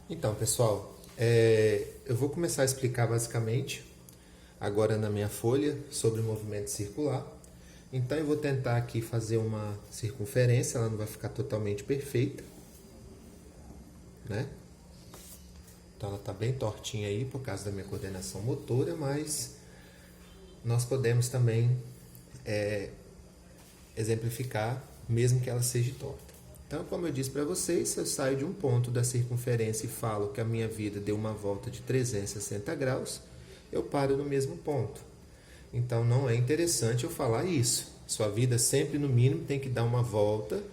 Então, pessoal, eu vou começar a explicar basicamente agora na minha folha sobre o movimento circular. Então, eu vou tentar aqui fazer uma circunferência, ela não vai ficar totalmente perfeita, né? Então, ela está bem tortinha aí por causa da minha coordenação motora, mas nós podemos também exemplificar mesmo que ela seja torta. Então, como eu disse para vocês, se eu saio de um ponto da circunferência e falo que a minha vida deu uma volta de 360 graus, eu paro no mesmo ponto. Então, não é interessante eu falar isso. Sua vida sempre, no mínimo, tem que dar uma volta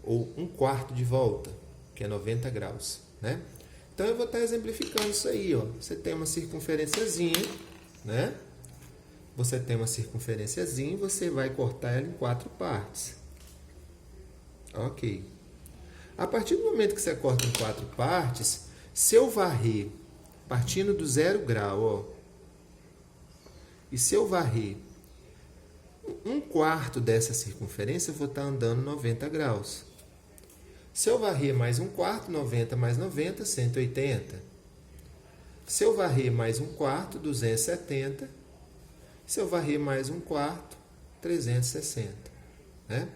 ou um quarto de volta, que é 90 graus, né? Então, eu vou estar exemplificando isso aí, ó. Você tem uma circunferênciazinha, né? Você tem uma circunferênciazinha e você vai cortar ela em 4 partes. Ok. A partir do momento que você corta em 4 partes, se eu varrer partindo do 0 grau, ó, e se eu varrer um quarto dessa circunferência, eu vou estar andando 90 graus. Se eu varrer mais um quarto, 90 mais 90, 180. Se eu varrer mais um quarto, 270. Se eu varrer mais um quarto, 360. Né?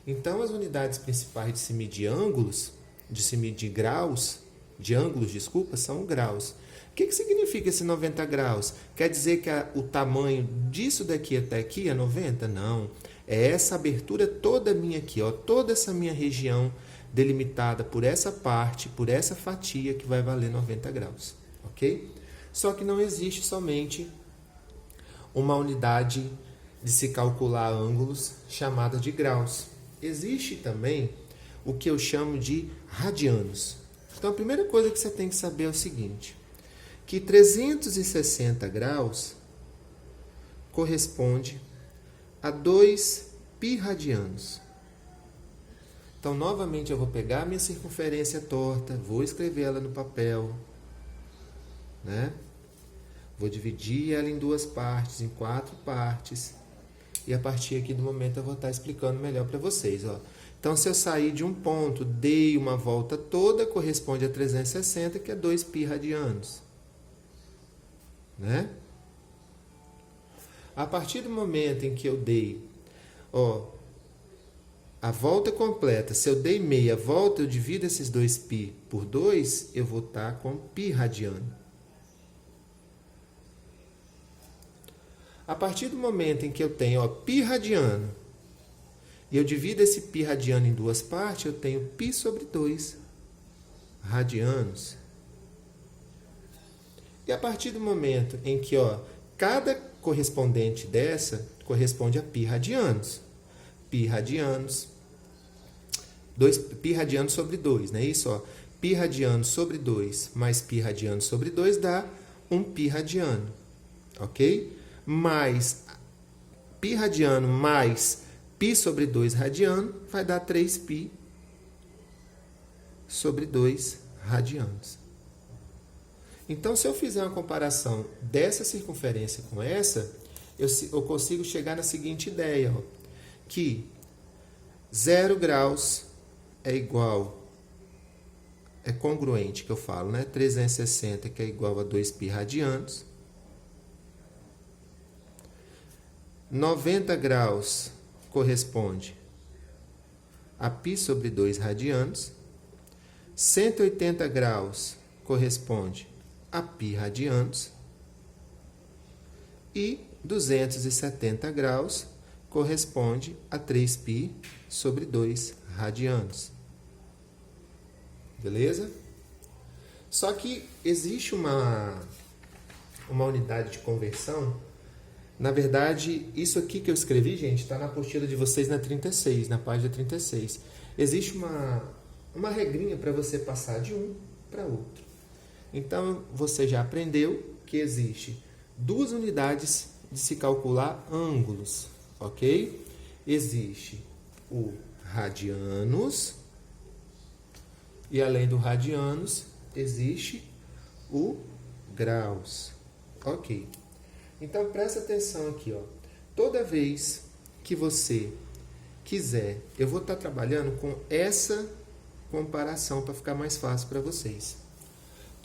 Então, as unidades principais de se medir ângulos, de se medir graus, de ângulos, desculpa, são graus. O que significa esse 90 graus? Quer dizer que o tamanho disso daqui até aqui é 90? Não. É essa abertura toda minha aqui, ó, toda essa minha região delimitada por essa parte, por essa fatia que vai valer 90 graus. Ok? Só que não existe somente uma unidade de se calcular ângulos chamada de graus. Existe também o que eu chamo de radianos. Então, a primeira coisa que você tem que saber é o seguinte, que 360 graus corresponde a 2 π radianos. Então, novamente, eu vou pegar a minha circunferência torta, vou escrever ela no papel, né? Vou dividir ela em 2 partes, em 4 partes. E a partir aqui do momento eu vou estar explicando melhor para vocês. Ó. Então, se eu sair de um ponto, dei uma volta toda, corresponde a 360, que é 2 π radianos. Né? A partir do momento em que eu dei a volta completa, se eu dei meia volta, eu divido esses 2 π por 2, eu vou estar com π radiano. A partir do momento em que eu tenho π radiano, e eu divido esse π radiano em 2 partes, eu tenho π sobre 2 radianos. E a partir do momento em que cada correspondente dessa corresponde a π radianos. Π radianos, π radianos sobre 2, não é isso? Π radianos sobre 2 mais π radianos sobre 2 dá 1 π radiano. Ok? Mais π radiano mais π sobre 2 radiano vai dar 3π sobre 2 radianos. Então, se eu fizer uma comparação dessa circunferência com essa, eu consigo chegar na seguinte ideia, que 0 graus é congruente, que eu falo, né? 360, que é igual a 2 π radianos. 90 graus corresponde a π sobre 2 radianos. 180 graus corresponde a π radianos. E 270 graus corresponde a 3π sobre 2 radianos. Beleza? Só que existe uma unidade de conversão. Na verdade, isso aqui que eu escrevi, gente, está na apostila de vocês na 36, na página 36. Existe uma regrinha para você passar de um para outro. Então, você já aprendeu que existe 2 unidades de se calcular ângulos, ok? Existe o radianos e, além do radianos, existe o graus, ok? Então, presta atenção aqui, Toda vez que você quiser, eu vou estar trabalhando com essa comparação para ficar mais fácil para vocês.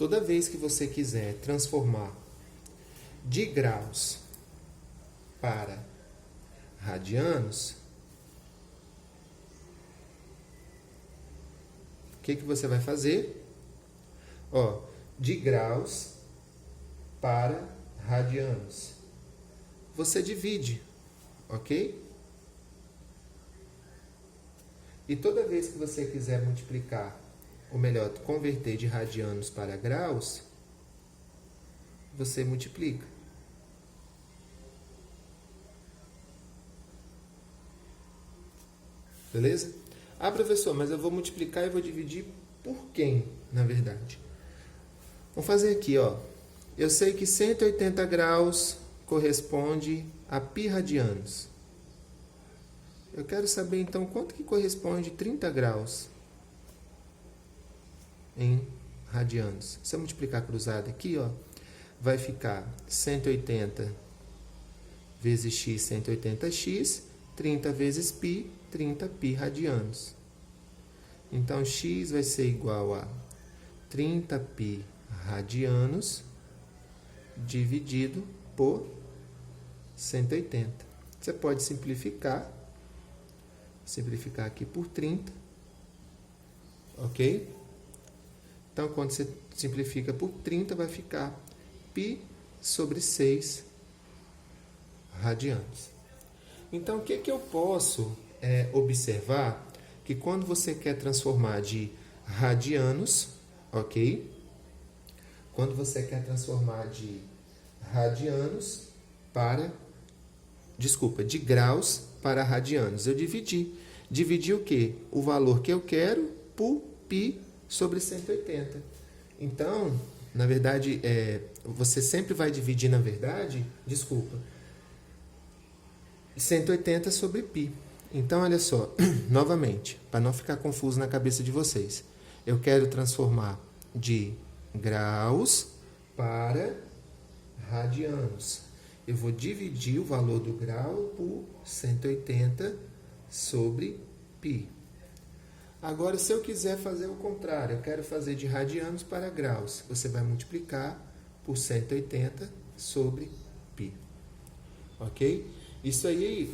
toda vez que você quiser transformar de graus para radianos, o que você vai fazer? Ó, de graus para radianos. Você divide, ok? E toda vez que você quiser multiplicar, ou melhor, converter de radianos para graus, você multiplica. Beleza? Ah, professor, mas eu vou multiplicar e vou dividir por quem, na verdade? Vamos fazer aqui, ó. Eu sei que 180 graus corresponde a π radianos. Eu quero saber, então, quanto que corresponde 30 graus em radianos. Se eu multiplicar cruzado aqui, ó, vai ficar 180 vezes x, 180x, 30 vezes π, 30π radianos. Então, x vai ser igual a 30π radianos dividido por 180. Você pode simplificar aqui por 30, ok? Então, quando você simplifica por 30, vai ficar π sobre 6 radianos. Então, o que eu posso observar? Que quando você quer transformar de radianos, ok? Quando você quer transformar de radianos para... Desculpa, de graus para radianos. Eu dividi. Dividi o quê? O valor que eu quero por π sobre 180. Então, na verdade, você sempre vai dividir, na verdade, 180 sobre π. Então, olha só, novamente, para não ficar confuso na cabeça de vocês, eu quero transformar de graus para radianos. Eu vou dividir o valor do grau por 180 sobre π. Agora, se eu quiser fazer o contrário, eu quero fazer de radianos para graus, você vai multiplicar por 180 sobre π. Ok? Isso aí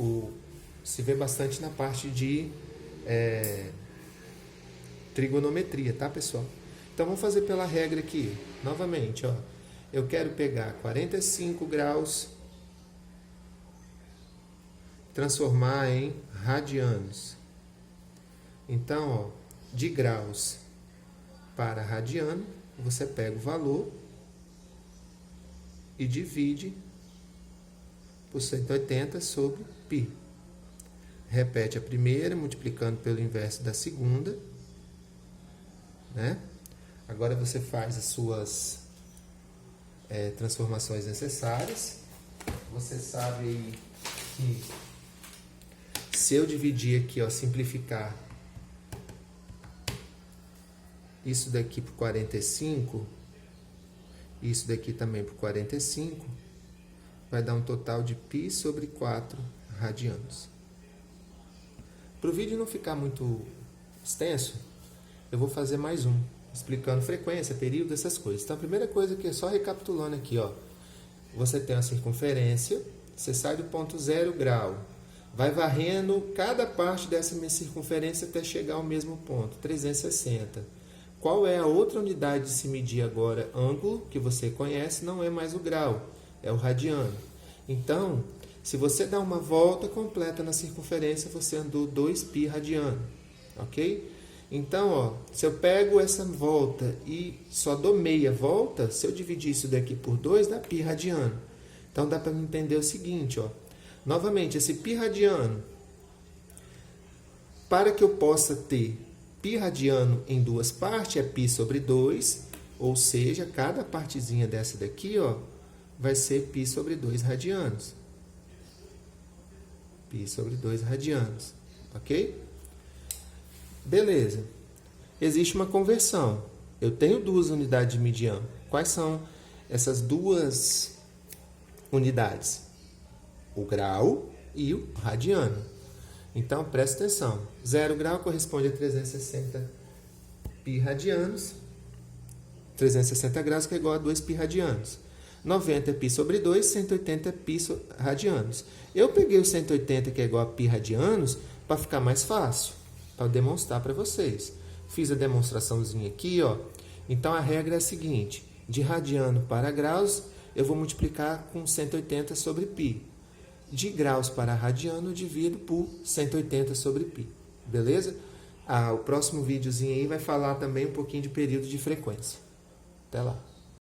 se vê bastante na parte de trigonometria, tá, pessoal? Então, vamos fazer pela regra aqui. Novamente, ó. Eu quero pegar 45 graus, transformar em radianos. Então, ó, de graus para radiano, você pega o valor e divide por 180 sobre π. Repete a primeira, multiplicando pelo inverso da segunda, né? Agora você faz as suas transformações necessárias. Você sabe aí que se eu dividir aqui, ó, simplificar isso daqui por 45, isso daqui também por 45, vai dar um total de π sobre 4 radianos. Para o vídeo não ficar muito extenso, eu vou fazer mais um, explicando frequência, período, essas coisas. Então, a primeira coisa que é só recapitulando aqui, ó, você tem uma circunferência, você sai do ponto 0 grau, vai varrendo cada parte dessa minha circunferência até chegar ao mesmo ponto, 360. Qual é a outra unidade de se medir agora? Ângulo, que você conhece, não é mais o grau, é o radiano. Então, se você dá uma volta completa na circunferência, você andou 2π radiano, ok? Então, ó, se eu pego essa volta e só dou meia volta, se eu dividir isso daqui por 2, dá π radiano. Então, dá para entender o seguinte, ó. Novamente, esse π radiano, para que eu possa ter π radiano em duas partes, é π sobre 2, ou seja, cada partezinha dessa daqui, ó, vai ser π sobre 2 radianos. π sobre 2 radianos, ok? Beleza. Existe uma conversão. Eu tenho duas unidades de mediano. Quais são essas duas unidades? O grau e o radiano. Então, presta atenção. 0 grau corresponde a 360 π radianos. 360 graus, que é igual a 2 π radianos. 90 é π sobre 2, 180 é π radianos. Eu peguei o 180, que é igual a π radianos, para ficar mais fácil, para demonstrar para vocês. Fiz a demonstraçãozinha aqui, ó. Então, a regra é a seguinte: de radiano para graus, eu vou multiplicar com 180 sobre π. De graus para radiano, eu divido por 180 sobre π. Beleza? O próximo videozinho aí vai falar também um pouquinho de período de frequência. Até lá.